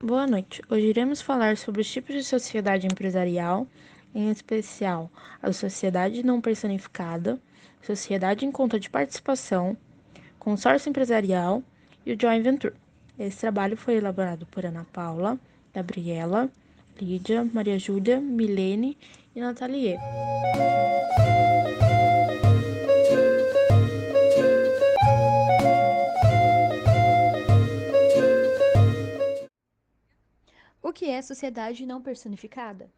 Boa noite. Hoje iremos falar sobre os tipos de sociedade empresarial, em especial a sociedade não personificada, sociedade em conta de participação, consórcio empresarial e o joint venture. Esse trabalho foi elaborado por Ana Paula, Gabriela, Lídia, Maria Júlia, Milene e Nathalie. O que é sociedade não personificada?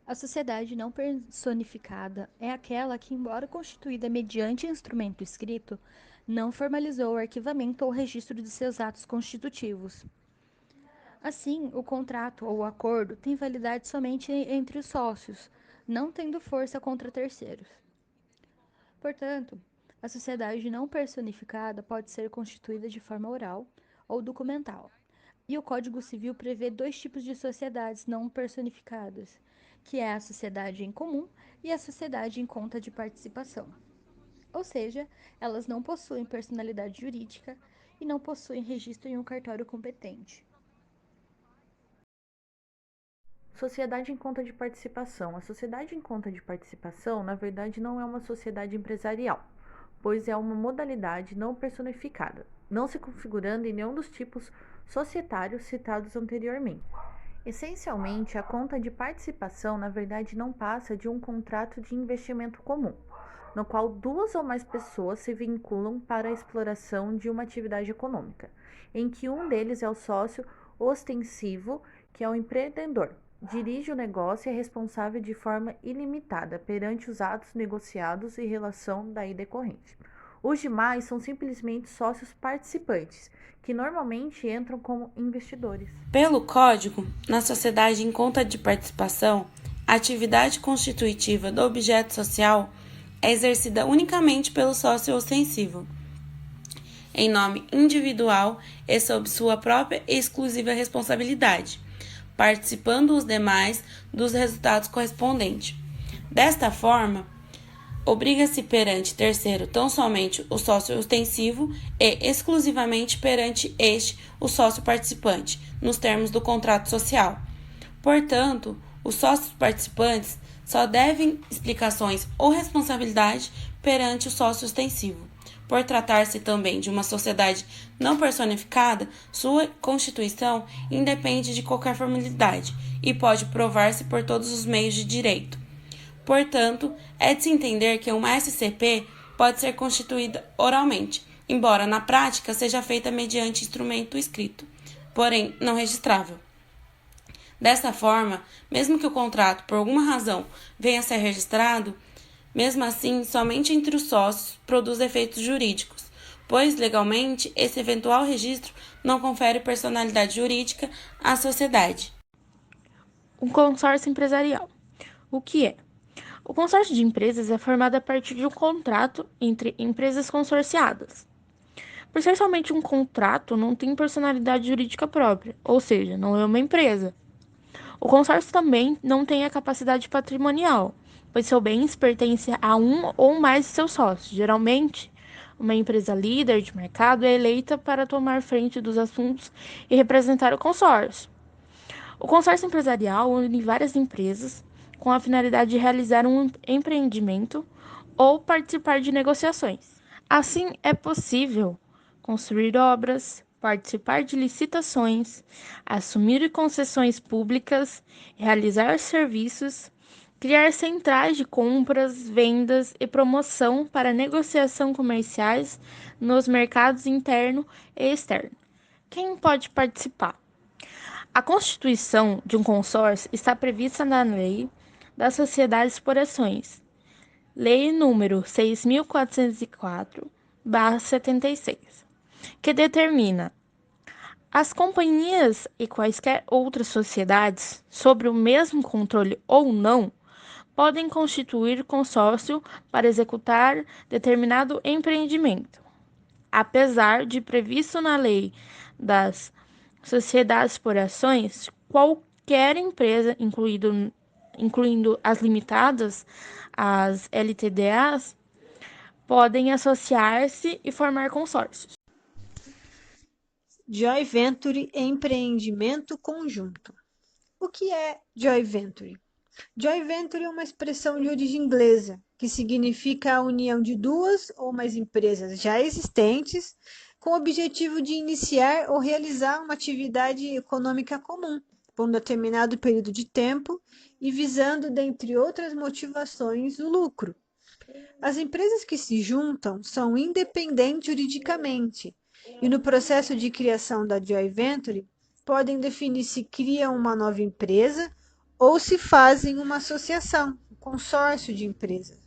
A sociedade não personificada é aquela que, embora constituída mediante instrumento escrito, não formalizou o arquivamento ou registro de seus atos constitutivos. Assim, o contrato ou o acordo tem validade somente entre os sócios, não tendo força contra terceiros. Portanto, a sociedade não personificada pode ser constituída de forma oral ou documental. E o Código Civil prevê dois tipos de sociedades não personificadas, que é a sociedade em comum e a sociedade em conta de participação. Ou seja, elas não possuem personalidade jurídica e não possuem registro em um cartório competente. Sociedade em conta de participação. A sociedade em conta de participação, na verdade, não é uma sociedade empresarial, pois é uma modalidade não personificada, não se configurando em nenhum dos tipos societários citados anteriormente. Essencialmente, a conta de participação, na verdade, não passa de um contrato de investimento comum, no qual duas ou mais pessoas se vinculam para a exploração de uma atividade econômica, em que um deles é o sócio ostensivo, que é o empreendedor, dirige o negócio e é responsável de forma ilimitada perante os atos negociados e relação daí decorrente. Os demais são simplesmente sócios participantes, que normalmente entram como investidores. Pelo Código, na sociedade em conta de participação, a atividade constitutiva do objeto social é exercida unicamente pelo sócio ostensivo, em nome individual e sob sua própria e exclusiva responsabilidade, participando os demais dos resultados correspondentes. Desta forma, obriga-se perante terceiro tão somente o sócio ostensivo e exclusivamente perante este o sócio participante, nos termos do contrato social. Portanto, os sócios participantes só devem explicações ou responsabilidade perante o sócio ostensivo. Por tratar-se também de uma sociedade não personificada, sua constituição independe de qualquer formalidade e pode provar-se por todos os meios de direito. Portanto, é de se entender que uma SCP pode ser constituída oralmente, embora na prática seja feita mediante instrumento escrito, porém não registrável. Dessa forma, mesmo que o contrato, por alguma razão, venha a ser registrado, mesmo assim, somente entre os sócios produz efeitos jurídicos, pois, legalmente, esse eventual registro não confere personalidade jurídica à sociedade. Um consórcio empresarial. O que é? O consórcio de empresas é formado a partir de um contrato entre empresas consorciadas. Por ser somente um contrato, não tem personalidade jurídica própria, ou seja, não é uma empresa. O consórcio também não tem a capacidade patrimonial, pois seus bens pertencem a um ou mais de seus sócios. Geralmente, uma empresa líder de mercado é eleita para tomar frente dos assuntos e representar o consórcio. O consórcio empresarial une várias empresas com a finalidade de realizar um empreendimento ou participar de negociações. Assim, é possível construir obras, participar de licitações, assumir concessões públicas, realizar serviços, criar centrais de compras, vendas e promoção para negociação comerciais nos mercados interno e externo. Quem pode participar? A constituição de um consórcio está prevista na Lei das Sociedades por Ações, Lei número 6.404/76, que determina as companhias e quaisquer outras sociedades, sobre o mesmo controle ou não, podem constituir consórcio para executar determinado empreendimento, apesar de previsto na Lei das Sociedades por Ações, qualquer empresa, incluindo as limitadas, as LTDAs, podem associar-se e formar consórcios. Joint Venture e empreendimento conjunto. O que é Joint Venture? Joint Venture é uma expressão de origem inglesa, que significa a união de duas ou mais empresas já existentes com o objetivo de iniciar ou realizar uma atividade econômica comum por um determinado período de tempo e visando, dentre outras motivações, o lucro. As empresas que se juntam são independentes juridicamente e no processo de criação da joint venture podem definir se criam uma nova empresa ou se fazem uma associação, um consórcio de empresas.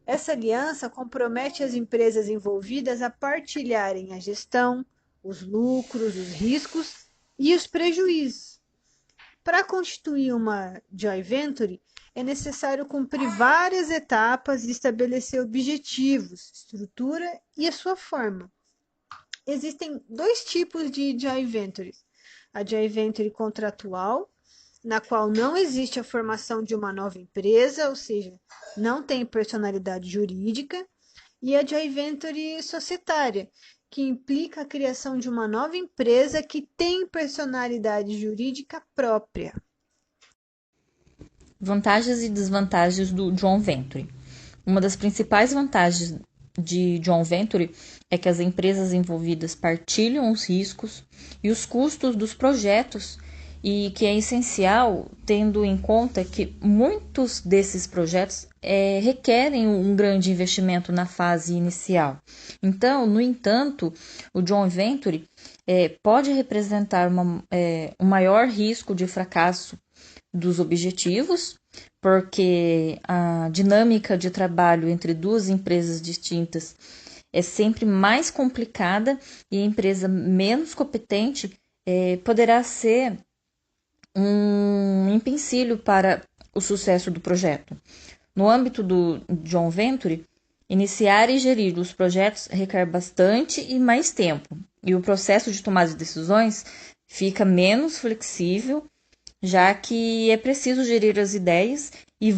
Essa aliança compromete as empresas envolvidas a partilharem a gestão, os lucros, os riscos e os prejuízos. Para constituir uma joint venture, é necessário cumprir várias etapas e estabelecer objetivos, estrutura e a sua forma. Existem dois tipos de joint ventures. A joint venture contratual, na qual não existe a formação de uma nova empresa, ou seja, não tem personalidade jurídica, e a joint venture societária, que implica a criação de uma nova empresa que tem personalidade jurídica própria. Vantagens e desvantagens do joint venture. Uma das principais vantagens de joint venture é que as empresas envolvidas partilham os riscos e os custos dos projetos e que é essencial tendo em conta que muitos desses projetos requerem um grande investimento na fase inicial. Então, no entanto, o joint venture pode representar um maior risco de fracasso dos objetivos, porque a dinâmica de trabalho entre duas empresas distintas é sempre mais complicada e a empresa menos competente poderá ser um empecilho para o sucesso do projeto. No âmbito do joint venture, iniciar e gerir os projetos requer bastante e mais tempo, e o processo de tomada de decisões fica menos flexível, já que é preciso gerir as ideias e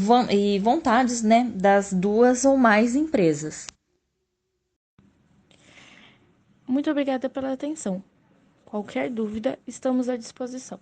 vontades, das duas ou mais empresas. Muito obrigada pela atenção. Qualquer dúvida, estamos à disposição.